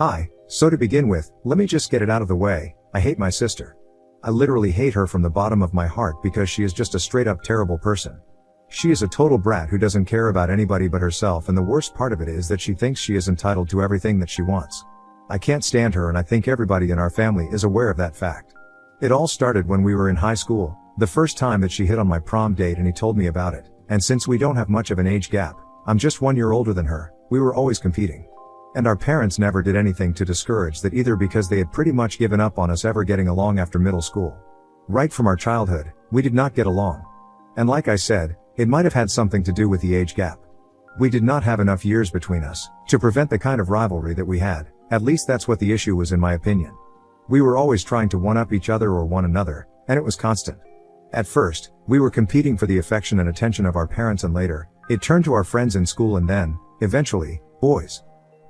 Hi, so to begin with, let me just get it out of the way, I hate my sister. I literally hate her from the bottom of my heart because she is just a straight up terrible person. She is a total brat who doesn't care about anybody but herself, and the worst part of it is that she thinks she is entitled to everything that she wants. I can't stand her, and I think everybody in our family is aware of that fact. It all started when we were in high school, the first time that she hit on my prom date and he told me about it, and since we don't have much of an age gap, I'm just 1 year older than her, we were always competing. And our parents never did anything to discourage that either because they had pretty much given up on us ever getting along after middle school. Right from our childhood, we did not get along. And like I said, it might have had something to do with the age gap. We did not have enough years between us to prevent the kind of rivalry that we had, at least that's what the issue was in my opinion. We were always trying to one-up each other or one another, and it was constant. At first, we were competing for the affection and attention of our parents, and later, it turned to our friends in school, and then, eventually, boys.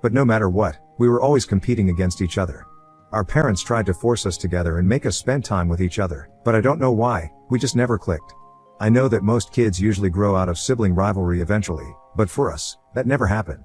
But no matter what, we were always competing against each other. Our parents tried to force us together and make us spend time with each other, but I don't know why, we just never clicked. I know that most kids usually grow out of sibling rivalry eventually, but for us, that never happened.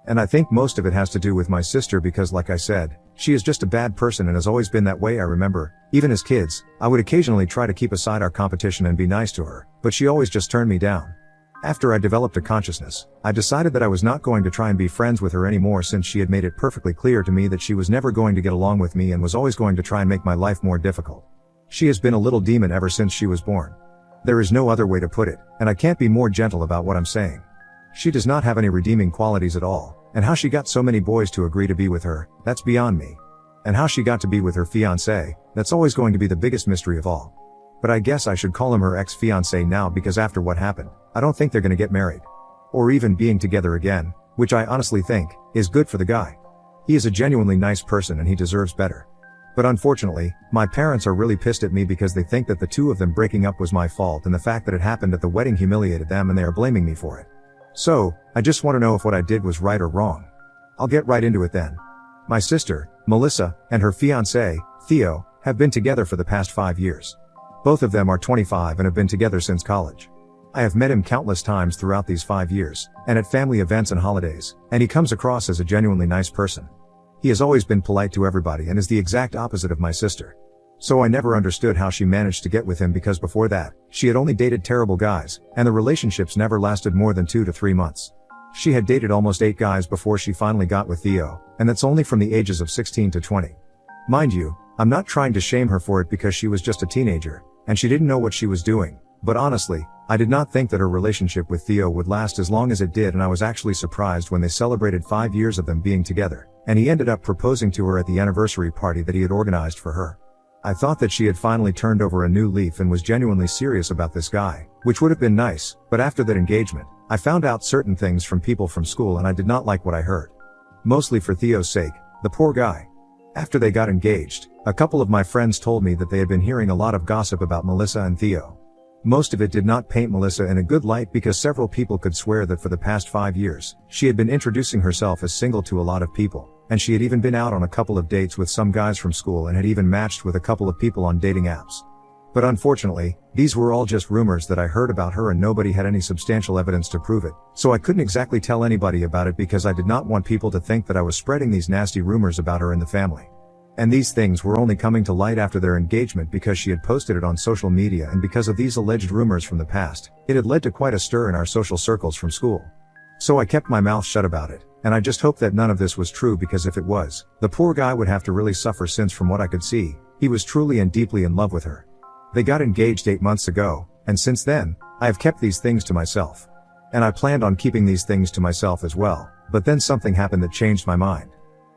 And I think most of it has to do with my sister because, like I said, she is just a bad person and has always been that way. I remember, even as kids, I would occasionally try to keep aside our competition and be nice to her, but she always just turned me down. After I developed a consciousness, I decided that I was not going to try and be friends with her anymore, since she had made it perfectly clear to me that she was never going to get along with me and was always going to try and make my life more difficult. She has been a little demon ever since she was born. There is no other way to put it, and I can't be more gentle about what I'm saying. She does not have any redeeming qualities at all, and how she got so many boys to agree to be with her, that's beyond me. And how she got to be with her fiancé, that's always going to be the biggest mystery of all. But I guess I should call him her ex-fiancé now, because after what happened, I don't think they're gonna get married. Or even being together again, which I honestly think is good for the guy. He is a genuinely nice person and he deserves better. But unfortunately, my parents are really pissed at me because they think that the two of them breaking up was my fault, and the fact that it happened at the wedding humiliated them, and they are blaming me for it. So, I just want to know if what I did was right or wrong. I'll get right into it then. My sister, Melissa, and her fiancé, Theo, have been together for the past 5 years. Both of them are 25 and have been together since college. I have met him countless times throughout these 5 years, and at family events and holidays, and he comes across as a genuinely nice person. He has always been polite to everybody and is the exact opposite of my sister. So I never understood how she managed to get with him, because before that, she had only dated terrible guys, and the relationships never lasted more than 2 to 3 months. She had dated almost 8 guys before she finally got with Theo, and that's only from the ages of 16 to 20. Mind you, I'm not trying to shame her for it because she was just a teenager, and she didn't know what she was doing, but honestly, I did not think that her relationship with Theo would last as long as it did, and I was actually surprised when they celebrated 5 years of them being together, and he ended up proposing to her at the anniversary party that he had organized for her. I thought that she had finally turned over a new leaf and was genuinely serious about this guy, which would have been nice, but after that engagement, I found out certain things from people from school and I did not like what I heard. Mostly for Theo's sake, the poor guy. After they got engaged, a couple of my friends told me that they had been hearing a lot of gossip about Melissa and Theo. Most of it did not paint Melissa in a good light, because several people could swear that for the past 5 years, she had been introducing herself as single to a lot of people, and she had even been out on a couple of dates with some guys from school and had even matched with a couple of people on dating apps. But unfortunately, these were all just rumors that I heard about her, and nobody had any substantial evidence to prove it, so I couldn't exactly tell anybody about it because I did not want people to think that I was spreading these nasty rumors about her in the family. And these things were only coming to light after their engagement because she had posted it on social media, and because of these alleged rumors from the past, it had led to quite a stir in our social circles from school. So I kept my mouth shut about it, and I just hoped that none of this was true, because if it was, the poor guy would have to really suffer, since from what I could see, he was truly and deeply in love with her. They got engaged 8 months ago, and since then, I have kept these things to myself. And I planned on keeping these things to myself as well, but then something happened that changed my mind.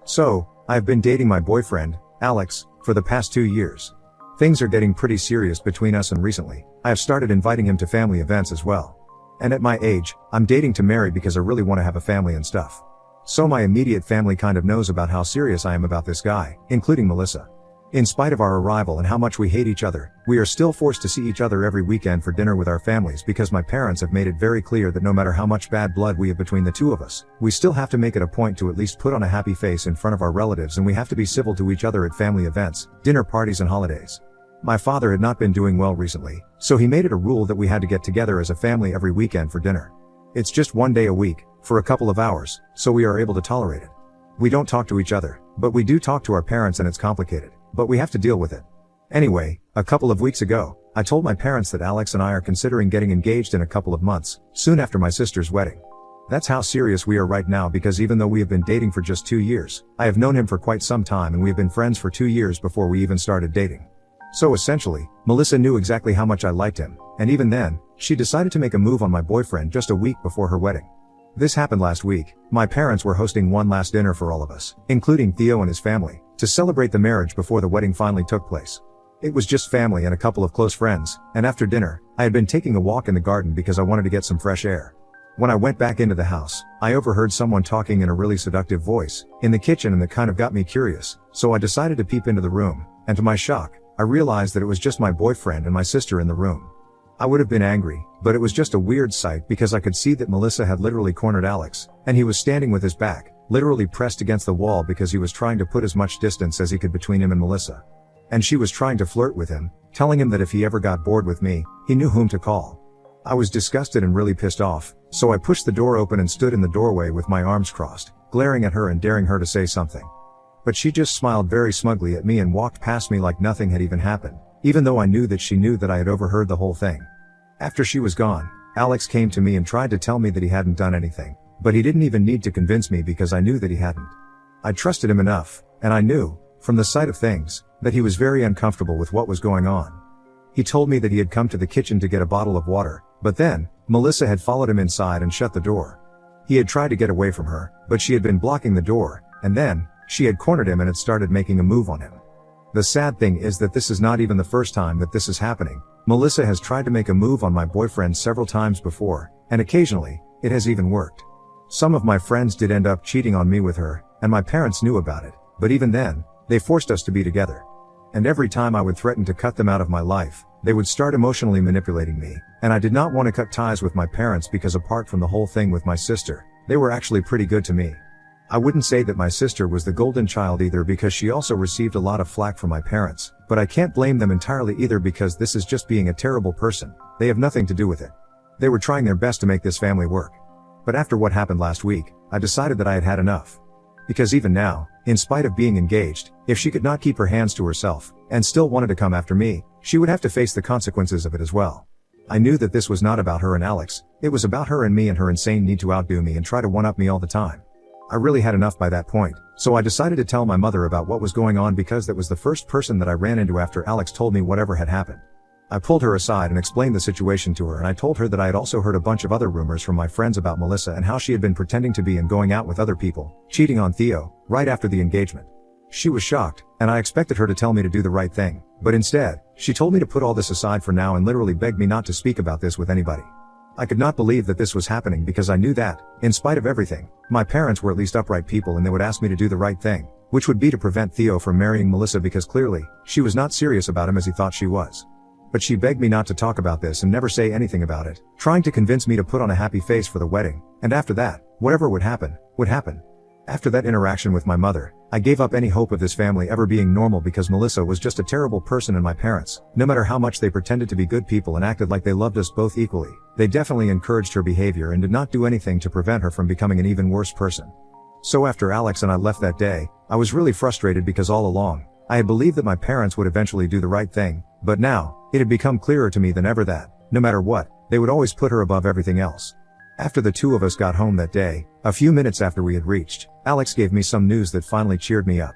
So, I have been dating my boyfriend, Alex, for the past 2 years. Things are getting pretty serious between us, and recently, I have started inviting him to family events as well. And at my age, I'm dating to marry because I really want to have a family and stuff. So my immediate family kind of knows about how serious I am about this guy, including Melissa. In spite of our arrival and how much we hate each other, we are still forced to see each other every weekend for dinner with our families, because my parents have made it very clear that no matter how much bad blood we have between the two of us, we still have to make it a point to at least put on a happy face in front of our relatives, and we have to be civil to each other at family events, dinner parties and holidays. My father had not been doing well recently, so he made it a rule that we had to get together as a family every weekend for dinner. It's just 1 day a week, for a couple of hours, so we are able to tolerate it. We don't talk to each other, but we do talk to our parents and it's complicated, but we have to deal with it. Anyway, a couple of weeks ago, I told my parents that Alex and I are considering getting engaged in a couple of months, soon after my sister's wedding. That's how serious we are right now, because even though we have been dating for just 2 years, I have known him for quite some time and we have been friends for 2 years before we even started dating. So essentially, Melissa knew exactly how much I liked him, and even then, she decided to make a move on my boyfriend just a week before her wedding. This happened last week. My parents were hosting one last dinner for all of us, including Theo and his family, to celebrate the marriage before the wedding finally took place. It was just family and a couple of close friends, and after dinner, I had been taking a walk in the garden because I wanted to get some fresh air. When I went back into the house, I overheard someone talking in a really seductive voice in the kitchen, and that kind of got me curious, so I decided to peep into the room, and to my shock, I realized that it was just my boyfriend and my sister in the room. I would have been angry, but it was just a weird sight because I could see that Melissa had literally cornered Alex, and he was standing with his back, literally pressed against the wall because he was trying to put as much distance as he could between him and Melissa. And she was trying to flirt with him, telling him that if he ever got bored with me, he knew whom to call. I was disgusted and really pissed off, so I pushed the door open and stood in the doorway with my arms crossed, glaring at her and daring her to say something. But she just smiled very smugly at me and walked past me like nothing had even happened, even though I knew that she knew that I had overheard the whole thing. After she was gone, Alex came to me and tried to tell me that he hadn't done anything, but he didn't even need to convince me because I knew that he hadn't. I trusted him enough, and I knew, from the sight of things, that he was very uncomfortable with what was going on. He told me that he had come to the kitchen to get a bottle of water, but then, Melissa had followed him inside and shut the door. He had tried to get away from her, but she had been blocking the door, and then, she had cornered him and had started making a move on him. The sad thing is that this is not even the first time that this is happening. Melissa has tried to make a move on my boyfriend several times before, and occasionally, it has even worked. Some of my friends did end up cheating on me with her, and my parents knew about it, but even then, they forced us to be together. And every time I would threaten to cut them out of my life, they would start emotionally manipulating me, and I did not want to cut ties with my parents because apart from the whole thing with my sister, they were actually pretty good to me. I wouldn't say that my sister was the golden child either because she also received a lot of flack from my parents, but I can't blame them entirely either because this is just being a terrible person. They have nothing to do with it. They were trying their best to make this family work. But after what happened last week, I decided that I had had enough. Because even now, in spite of being engaged, if she could not keep her hands to herself, and still wanted to come after me, she would have to face the consequences of it as well. I knew that this was not about her and Alex, it was about her and me and her insane need to outdo me and try to one-up me all the time. I really had enough by that point, so I decided to tell my mother about what was going on because that was the first person that I ran into after Alex told me whatever had happened. I pulled her aside and explained the situation to her, and I told her that I had also heard a bunch of other rumors from my friends about Melissa and how she had been pretending to be and going out with other people, cheating on Theo, right after the engagement. She was shocked, and I expected her to tell me to do the right thing, but instead, she told me to put all this aside for now and literally begged me not to speak about this with anybody. I could not believe that this was happening because I knew that, in spite of everything, my parents were at least upright people and they would ask me to do the right thing, which would be to prevent Theo from marrying Melissa because clearly, she was not serious about him as he thought she was. But she begged me not to talk about this and never say anything about it, trying to convince me to put on a happy face for the wedding, and after that, whatever would happen, would happen. After that interaction with my mother, I gave up any hope of this family ever being normal because Melissa was just a terrible person and my parents, no matter how much they pretended to be good people and acted like they loved us both equally, they definitely encouraged her behavior and did not do anything to prevent her from becoming an even worse person. So after Alex and I left that day, I was really frustrated because all along, I had believed that my parents would eventually do the right thing, but now, it had become clearer to me than ever that, no matter what, they would always put her above everything else. After the two of us got home that day, a few minutes after we had reached, Alex gave me some news that finally cheered me up.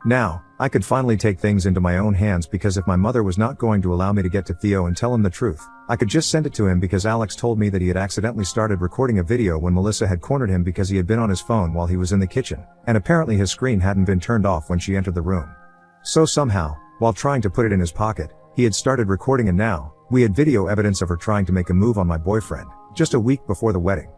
Now, I could finally take things into my own hands because if my mother was not going to allow me to get to Theo and tell him the truth, I could just send it to him because Alex told me that he had accidentally started recording a video when Melissa had cornered him because he had been on his phone while he was in the kitchen, and apparently his screen hadn't been turned off when she entered the room. So somehow, while trying to put it in his pocket, he had started recording and now, we had video evidence of her trying to make a move on my boyfriend, just a week before the wedding.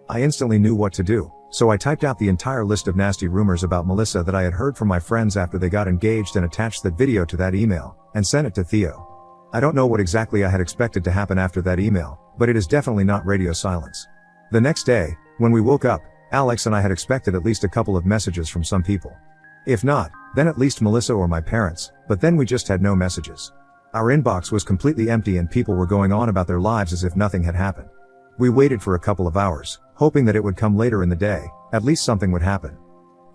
I instantly knew what to do, so I typed out the entire list of nasty rumors about Melissa that I had heard from my friends after they got engaged and attached that video to that email, and sent it to Theo. I don't know what exactly I had expected to happen after that email, but it is definitely not radio silence. The next day, when we woke up, Alex and I had expected at least a couple of messages from some people. If not, then at least Melissa or my parents, but then we just had no messages. Our inbox was completely empty and people were going on about their lives as if nothing had happened. We waited for a couple of hours, hoping that it would come later in the day, at least something would happen.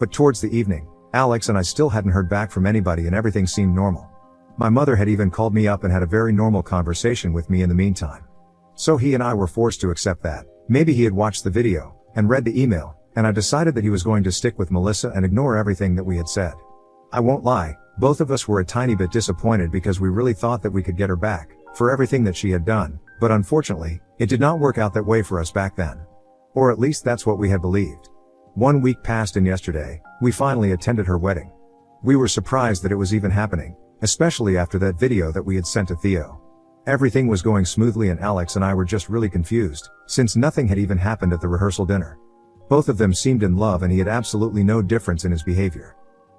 But towards the evening, Alex and I still hadn't heard back from anybody and everything seemed normal. My mother had even called me up and had a very normal conversation with me in the meantime. So he and I were forced to accept that maybe he had watched the video and read the email, and I decided that he was going to stick with Melissa and ignore everything that we had said. I won't lie, both of us were a tiny bit disappointed because we really thought that we could get her back for everything that she had done, but unfortunately, it did not work out that way for us back then. Or at least that's what we had believed. 1 week passed and yesterday, we finally attended her wedding. We were surprised that it was even happening, especially after that video that we had sent to Theo. Everything was going smoothly and Alex and I were just really confused, since nothing had even happened at the rehearsal dinner. Both of them seemed in love and he had absolutely no difference in his behavior.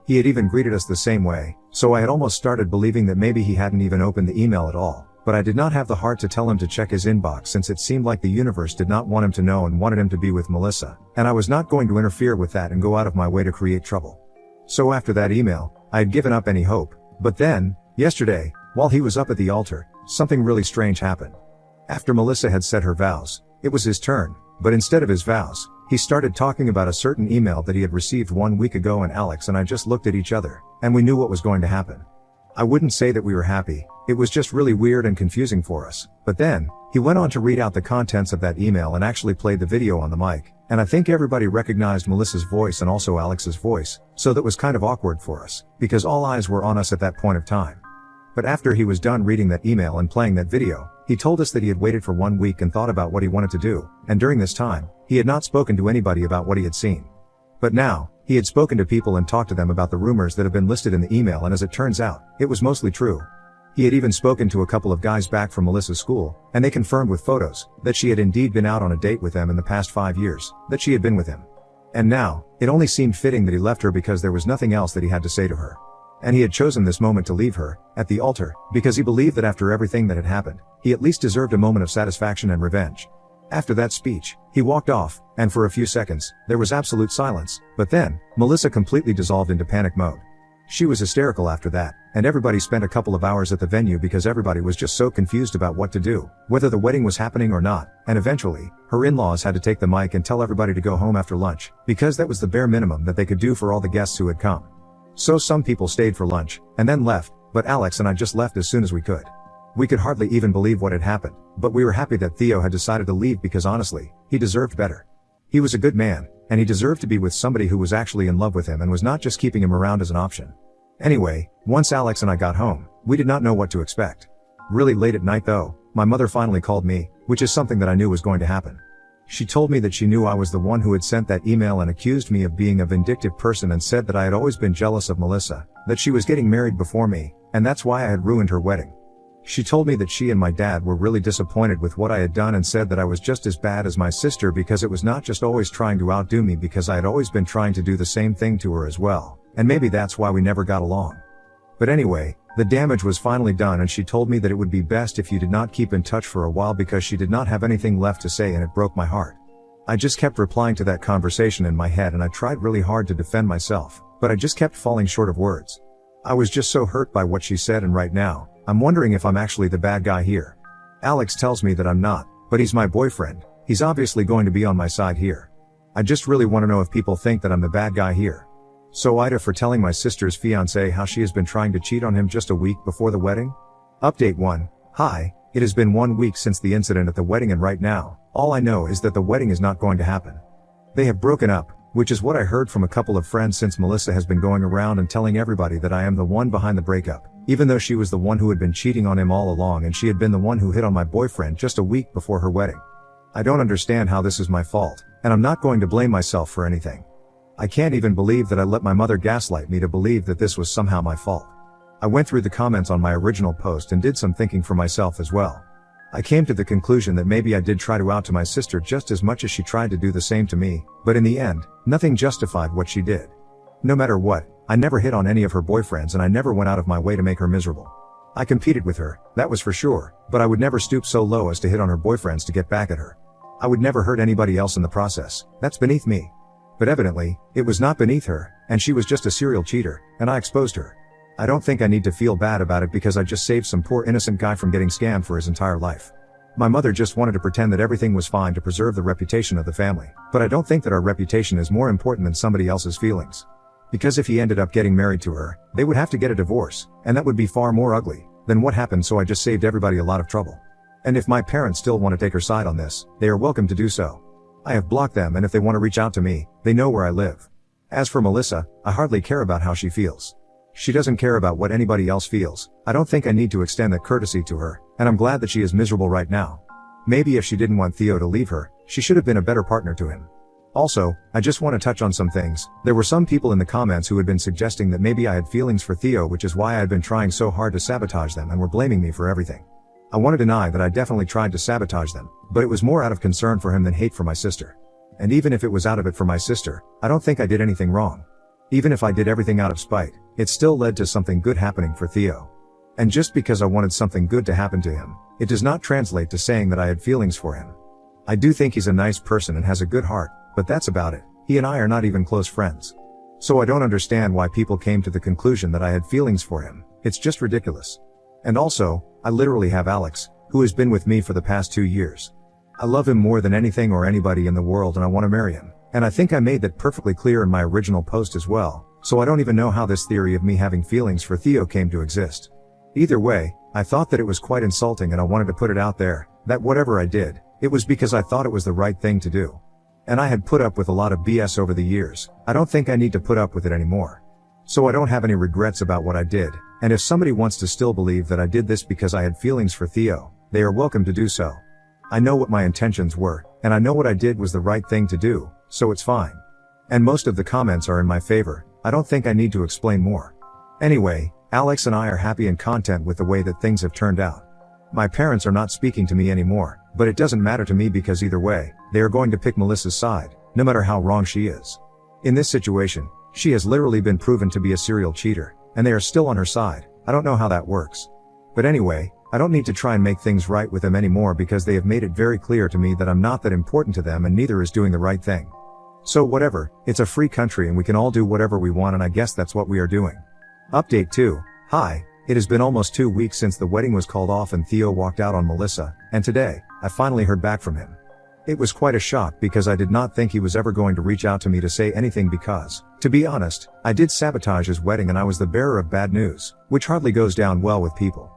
He had even greeted us the same way, so I had almost started believing that maybe he hadn't even opened the email at all, but I did not have the heart to tell him to check his inbox since it seemed like the universe did not want him to know and wanted him to be with Melissa, and I was not going to interfere with that and go out of my way to create trouble. So after that email, I had given up any hope, but then, yesterday, while he was up at the altar, something really strange happened. After Melissa had said her vows, it was his turn, but instead of his vows, he started talking about a certain email that he had received 1 week ago and Alex and I just looked at each other, and we knew what was going to happen. I wouldn't say that we were happy, it was just really weird and confusing for us, but then, he went on to read out the contents of that email and actually played the video on the mic, and I think everybody recognized Melissa's voice and also Alex's voice, so that was kind of awkward for us, because all eyes were on us at that point of time. But after he was done reading that email and playing that video, he told us that he had waited for 1 week and thought about what he wanted to do, and during this time, he had not spoken to anybody about what he had seen. But now, he had spoken to people and talked to them about the rumors that have been listed in the email, and as it turns out, it was mostly true. He had even spoken to a couple of guys back from Melissa's school, and they confirmed with photos that she had indeed been out on a date with them in the past 5 years, that she had been with him. And now, it only seemed fitting that he left her because there was nothing else that he had to say to her. And he had chosen this moment to leave her, at the altar, because he believed that after everything that had happened, he at least deserved a moment of satisfaction and revenge. After that speech, he walked off, and for a few seconds, there was absolute silence, but then, Melissa completely dissolved into panic mode. She was hysterical after that, and everybody spent a couple of hours at the venue because everybody was just so confused about what to do, whether the wedding was happening or not, and eventually, her in-laws had to take the mic and tell everybody to go home after lunch, because that was the bare minimum that they could do for all the guests who had come. So some people stayed for lunch, and then left, but Alex and I just left as soon as we could. We could hardly even believe what had happened, but we were happy that Theo had decided to leave because honestly, he deserved better. He was a good man, and he deserved to be with somebody who was actually in love with him and was not just keeping him around as an option. Anyway, once Alex and I got home, we did not know what to expect. Really late at night though, my mother finally called me, which is something that I knew was going to happen. She told me that she knew I was the one who had sent that email and accused me of being a vindictive person and said that I had always been jealous of Melissa, that she was getting married before me, and that's why I had ruined her wedding. She told me that she and my dad were really disappointed with what I had done and said that I was just as bad as my sister because it was not just always trying to outdo me because I had always been trying to do the same thing to her as well, and maybe that's why we never got along. But anyway, the damage was finally done and she told me that it would be best if you did not keep in touch for a while because she did not have anything left to say and it broke my heart. I just kept replying to that conversation in my head and I tried really hard to defend myself, but I just kept falling short of words. I was just so hurt by what she said and right now, I'm wondering if I'm actually the bad guy here. Alex tells me that I'm not, but he's my boyfriend, he's obviously going to be on my side here. I just really want to know if people think that I'm the bad guy here. So Ida for telling my sister's fiancé how she has been trying to cheat on him just a week before the wedding? Update 1. Hi, it has been 1 week since the incident at the wedding and right now, all I know is that the wedding is not going to happen. They have broken up, which is what I heard from a couple of friends since Melissa has been going around and telling everybody that I am the one behind the breakup, even though she was the one who had been cheating on him all along and she had been the one who hit on my boyfriend just a week before her wedding. I don't understand how this is my fault, and I'm not going to blame myself for anything. I can't even believe that I let my mother gaslight me to believe that this was somehow my fault. I went through the comments on my original post and did some thinking for myself as well. I came to the conclusion that maybe I did try to out to my sister just as much as she tried to do the same to me, but in the end, nothing justified what she did. No matter what, I never hit on any of her boyfriends and I never went out of my way to make her miserable. I competed with her, that was for sure, but I would never stoop so low as to hit on her boyfriends to get back at her. I would never hurt anybody else in the process, that's beneath me. But evidently, it was not beneath her, and she was just a serial cheater, and I exposed her. I don't think I need to feel bad about it because I just saved some poor innocent guy from getting scammed for his entire life. My mother just wanted to pretend that everything was fine to preserve the reputation of the family. But I don't think that our reputation is more important than somebody else's feelings. Because if he ended up getting married to her, they would have to get a divorce, and that would be far more ugly than what happened, so I just saved everybody a lot of trouble. And if my parents still want to take her side on this, they are welcome to do so. I have blocked them, and if they want to reach out to me, they know where I live. As for Melissa, I hardly care about how she feels. She doesn't care about what anybody else feels. I don't think I need to extend that courtesy to her, and I'm glad that she is miserable right now. Maybe if she didn't want Theo to leave her, she should have been a better partner to him. Also, I just want to touch on some things. There were some people in the comments who had been suggesting that maybe I had feelings for Theo, which is why I had been trying so hard to sabotage them and were blaming me for everything. I want to deny that I definitely tried to sabotage them, but it was more out of concern for him than hate for my sister. And even if it was out of it for my sister, I don't think I did anything wrong. Even if I did everything out of spite, it still led to something good happening for Theo. And just because I wanted something good to happen to him, it does not translate to saying that I had feelings for him. I do think he's a nice person and has a good heart, but that's about it. He and I are not even close friends. So I don't understand why people came to the conclusion that I had feelings for him. It's just ridiculous. And also, I literally have Alex, who has been with me for the past 2 years. I love him more than anything or anybody in the world, and I want to marry him. And I think I made that perfectly clear in my original post as well, so I don't even know how this theory of me having feelings for Theo came to exist. Either way, I thought that it was quite insulting, and I wanted to put it out there, that whatever I did, it was because I thought it was the right thing to do. And I had put up with a lot of BS over the years. I don't think I need to put up with it anymore. So I don't have any regrets about what I did, and if somebody wants to still believe that I did this because I had feelings for Theo, they are welcome to do so. I know what my intentions were, and I know what I did was the right thing to do, so it's fine. And most of the comments are in my favor. I don't think I need to explain more. Anyway, Alex and I are happy and content with the way that things have turned out. My parents are not speaking to me anymore, but it doesn't matter to me because either way, they are going to pick Melissa's side, no matter how wrong she is. In this situation, she has literally been proven to be a serial cheater, and they are still on her side. I don't know how that works. But anyway, I don't need to try and make things right with them anymore because they have made it very clear to me that I'm not that important to them, and neither is doing the right thing. So whatever, it's a free country and we can all do whatever we want, and I guess that's what we are doing. Update 2. Hi. It has been almost 2 weeks since the wedding was called off and Theo walked out on Melissa, and today, I finally heard back from him. It was quite a shock because I did not think he was ever going to reach out to me to say anything because, to be honest, I did sabotage his wedding and I was the bearer of bad news, which hardly goes down well with people.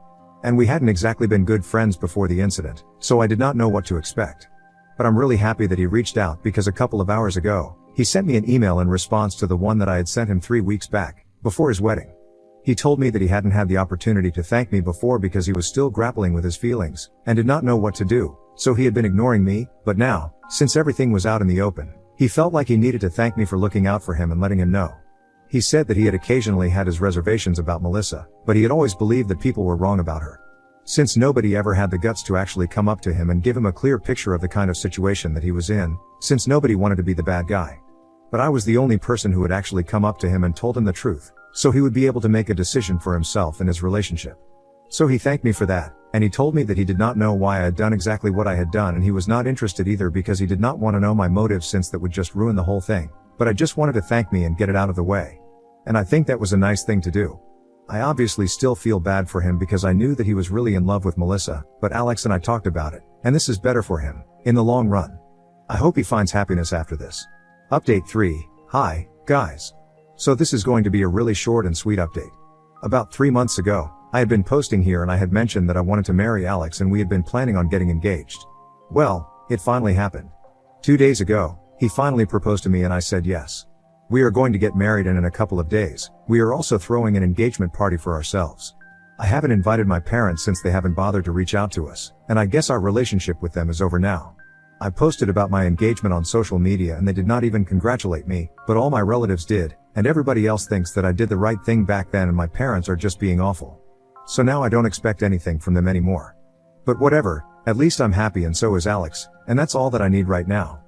And we hadn't exactly been good friends before the incident, so I did not know what to expect. But I'm really happy that he reached out because a couple of hours ago, he sent me an email in response to the one that I had sent him 3 weeks back, before his wedding. He told me that he hadn't had the opportunity to thank me before because he was still grappling with his feelings, and did not know what to do, so he had been ignoring me, but now, since everything was out in the open, he felt like he needed to thank me for looking out for him and letting him know. He said that he had occasionally had his reservations about Melissa, but he had always believed that people were wrong about her. Since nobody ever had the guts to actually come up to him and give him a clear picture of the kind of situation that he was in, since nobody wanted to be the bad guy. But I was the only person who had actually come up to him and told him the truth, so he would be able to make a decision for himself and his relationship. So he thanked me for that, and he told me that he did not know why I had done exactly what I had done, and he was not interested either because he did not want to know my motives since that would just ruin the whole thing, but I just wanted to thank me and get it out of the way. And I think that was a nice thing to do. I obviously still feel bad for him because I knew that he was really in love with Melissa, but Alex and I talked about it, and this is better for him, in the long run. I hope he finds happiness after this. Update 3. Hi, guys. So this is going to be a really short and sweet update. About 3 months ago, I had been posting here and I had mentioned that I wanted to marry Alex and we had been planning on getting engaged. Well, it finally happened. 2 days ago, he finally proposed to me and I said yes. We are going to get married and in a couple of days, we are also throwing an engagement party for ourselves. I haven't invited my parents since they haven't bothered to reach out to us, and I guess our relationship with them is over now. I posted about my engagement on social media and they did not even congratulate me, but all my relatives did, and everybody else thinks that I did the right thing back then and my parents are just being awful. So now I don't expect anything from them anymore. But whatever, at least I'm happy and so is Alex, and that's all that I need right now.